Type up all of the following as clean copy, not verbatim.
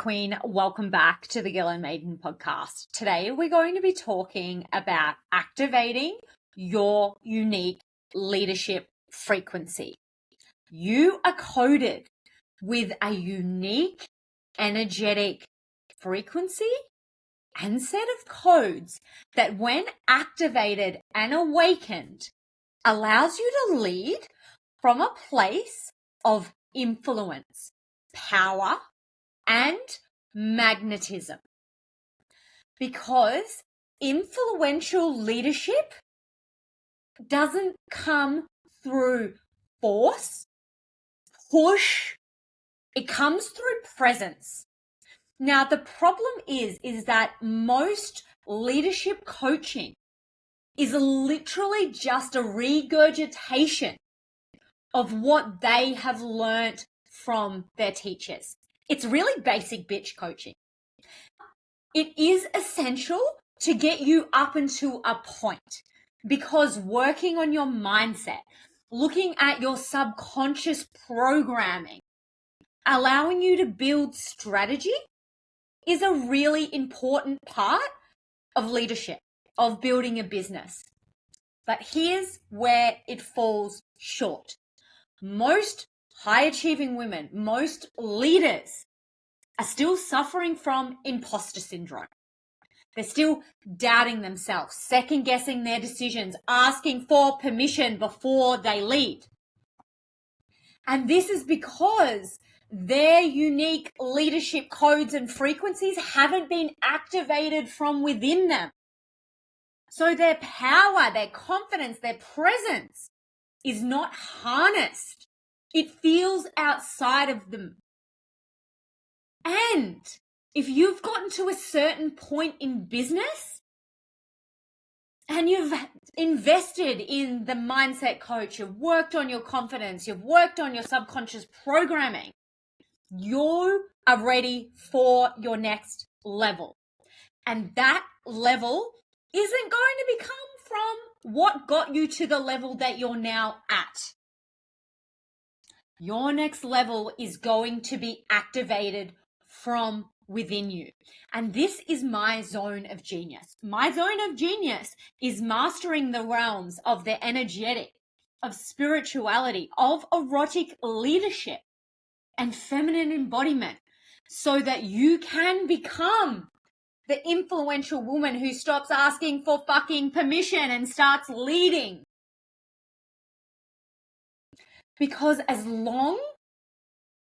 Queen. Welcome back to the Girl and Maiden podcast. Today, we're going to be talking about activating your unique leadership frequency. You are coded with a unique energetic frequency and set of codes that, when activated and awakened, allows you to lead from a place of influence, power, and magnetism. Because influential leadership doesn't come through force, push, it comes through presence. Now, the problem is that most leadership coaching is literally just a regurgitation of what they have learnt from their teachers. It's really basic bitch coaching. It is essential to get you up until a point, because working on your mindset, looking at your subconscious programming, allowing you to build strategy is a really important part of leadership, of building a business. But here's where it falls short. Most high-achieving women, most leaders are still suffering from imposter syndrome. They're still doubting themselves, second-guessing their decisions, asking for permission before they lead. And this is because their unique leadership codes and frequencies haven't been activated from within them. So their power, their confidence, their presence is not harnessed. It feels outside of them. And if you've gotten to a certain point in business and you've invested in the mindset coach, you've worked on your confidence, you've worked on your subconscious programming, you are ready for your next level. And that level isn't going to become from what got you to the level that you're now at. Your next level is going to be activated from within you. And this is my zone of genius. My zone of genius is mastering the realms of the energetic, of spirituality, of erotic leadership and feminine embodiment, so that you can become the influential woman who stops asking for fucking permission and starts leading. Because as long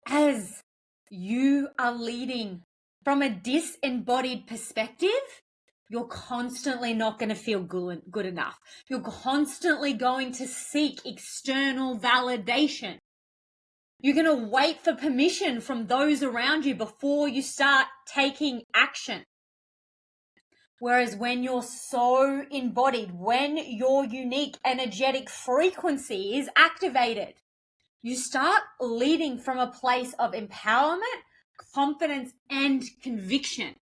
as you are leading from a disembodied perspective, you're constantly not going to feel good enough. You're constantly going to seek external validation. You're going to wait for permission from those around you before you start taking action. Whereas when you're so embodied, when your unique energetic frequency is activated, you start leading from a place of empowerment, confidence, and conviction.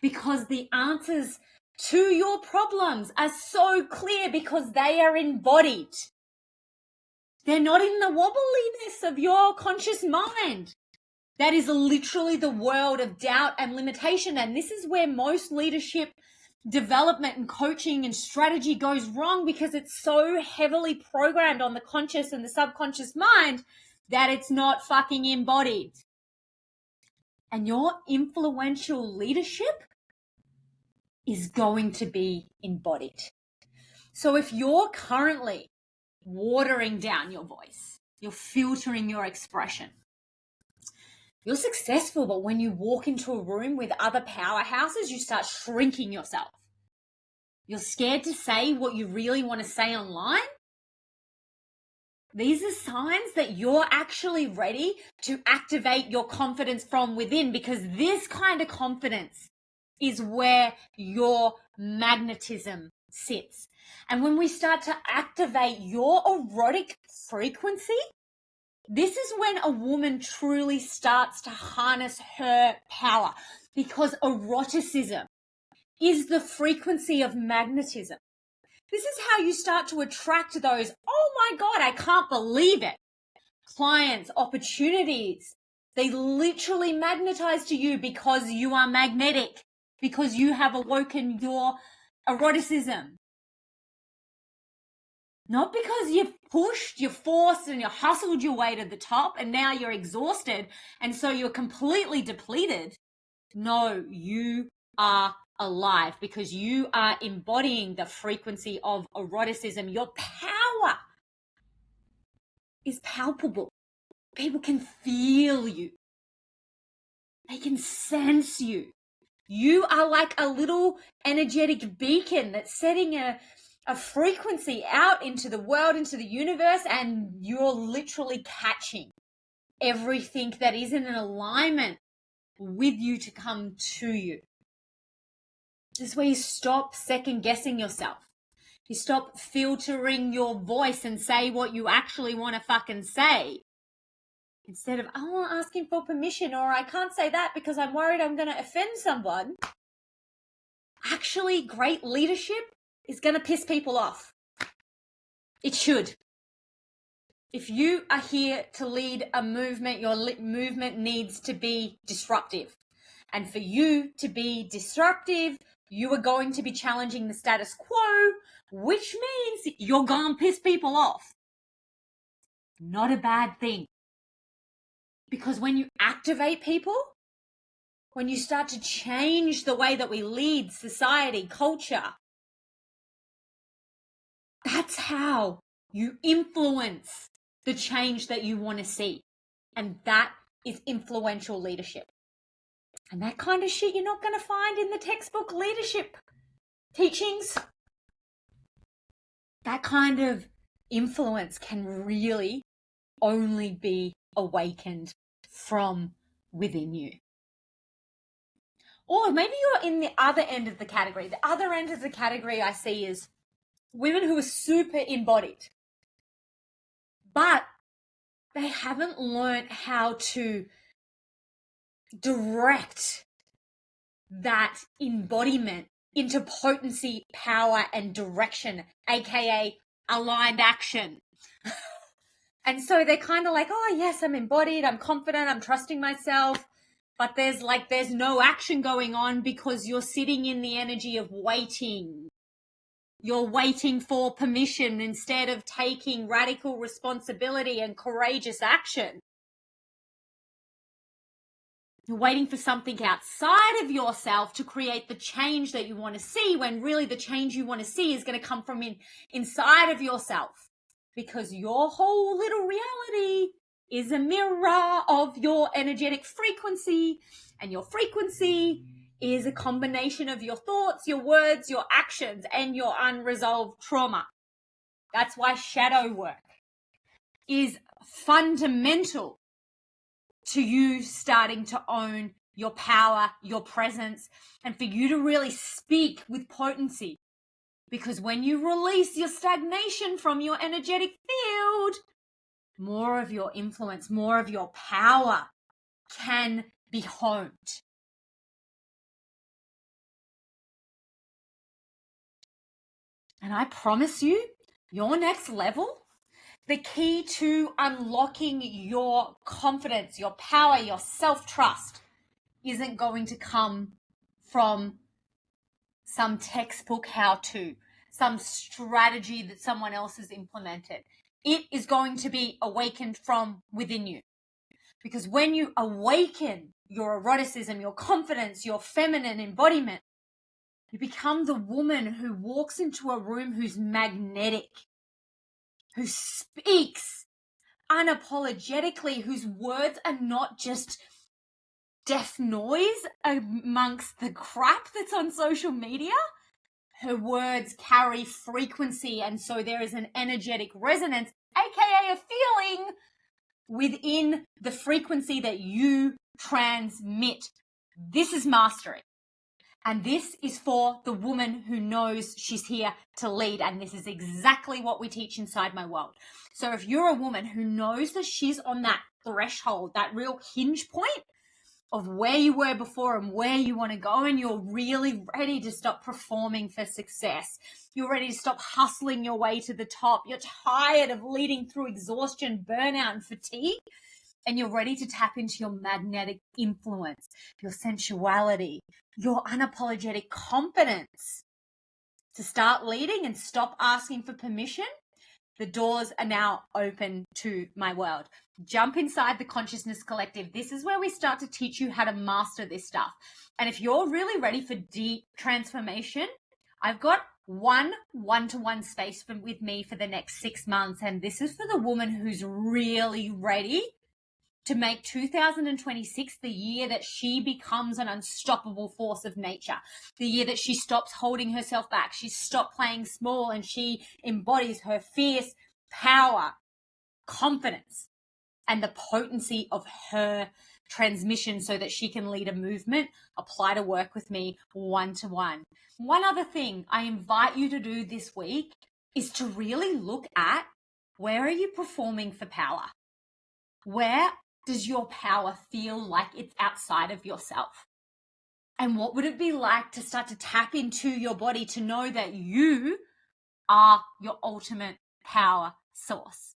Because the answers to your problems are so clear because they are embodied. They're not in the wobbliness of your conscious mind. That is literally the world of doubt and limitation. And this is where most leadership development and coaching and strategy goes wrong, because it's so heavily programmed on the conscious and the subconscious mind that it's not fucking embodied. And your influential leadership is going to be embodied. So if you're currently watering down your voice, you're filtering your expression, you're successful, but when you walk into a room with other powerhouses, you start shrinking yourself. You're scared to say what you really want to say online. These are signs that you're actually ready to activate your confidence from within, because this kind of confidence is where your magnetism sits. And when we start to activate your erotic frequency, this is when a woman truly starts to harness her power, because eroticism is the frequency of magnetism. This is how you start to attract those, oh my God, I can't believe it, clients, opportunities They literally magnetize to you because you are magnetic, because you have awoken your eroticism. Not because you've pushed, you've forced, and you hustled your way to the top, and now you're exhausted, and so you're completely depleted. No, you are alive because you are embodying the frequency of eroticism. Your power is palpable. People can feel you. They can sense you. You are like a little energetic beacon that's setting a frequency out into the world, into the universe, and you're literally catching everything that is in an alignment with you to come to you. This is where you stop second guessing yourself. You stop filtering your voice and say what you actually want to fucking say. Instead of, oh, I'm asking for permission, or I can't say that because I'm worried I'm going to offend someone. Actually, great leadership is going to piss people off. It should. If you are here to lead a movement, your movement needs to be disruptive. And for you to be disruptive, you are going to be challenging the status quo, which means you're going to piss people off. Not a bad thing. Because when you activate people, when you start to change the way that we lead society, culture, that's how you influence the change that you want to see. And that is influential leadership. And that kind of shit you're not going to find in the textbook leadership teachings. That kind of influence can really only be awakened from within you. Or maybe you're in the other end of the category. The other end of the category I see is women who are super embodied, but they haven't learned how to direct that embodiment into potency, power, and direction, aka aligned action. And so they're kind of like, oh yes, I'm embodied, I'm confident, I'm trusting myself, but there's no action going on because you're sitting in the energy of waiting. You're waiting for permission instead of taking radical responsibility and courageous action. You're waiting for something outside of yourself to create the change that you want to see, when really the change you want to see is going to come from inside of yourself, because your whole little reality is a mirror of your energetic frequency, and your frequency is a combination of your thoughts, your words, your actions, and your unresolved trauma. That's why shadow work is fundamental to you starting to own your power, your presence, and for you to really speak with potency. Because when you release your stagnation from your energetic field, more of your influence, more of your power can be honed. And I promise you, your next level, the key to unlocking your confidence, your power, your self-trust isn't going to come from some textbook how-to, some strategy that someone else has implemented. It is going to be awakened from within you. Because when you awaken your eroticism, your confidence, your feminine embodiment, you become the woman who walks into a room who's magnetic, who speaks unapologetically, whose words are not just deaf noise amongst the crap that's on social media. Her words carry frequency, and so there is an energetic resonance, aka a feeling within the frequency that you transmit. This is mastery. And this is for the woman who knows she's here to lead. And this is exactly what we teach inside my world. So if you're a woman who knows that she's on that threshold, that real hinge point of where you were before and where you want to go, and you're really ready to stop performing for success, you're ready to stop hustling your way to the top, you're tired of leading through exhaustion, burnout, and fatigue, and you're ready to tap into your magnetic influence, your sensuality, your unapologetic confidence to start leading and stop asking for permission, the doors are now open to my world. Jump inside the Consciousness Collective. This is where we start to teach you how to master this stuff. And if you're really ready for deep transformation, I've got one-to-one space with me for the next 6 months. And this is for the woman who's really ready to make 2026 the year that she becomes an unstoppable force of nature, the year that she stops holding herself back, she stops playing small, and she embodies her fierce power, confidence, and the potency of her transmission so that she can lead a movement, apply to work with me one-to-one. One other thing I invite you to do this week is to really look at, where are you performing for power? Where does your power feel like it's outside of yourself? And what would it be like to start to tap into your body to know that you are your ultimate power source?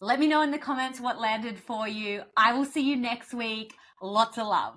Let me know in the comments what landed for you. I will see you next week. Lots of love.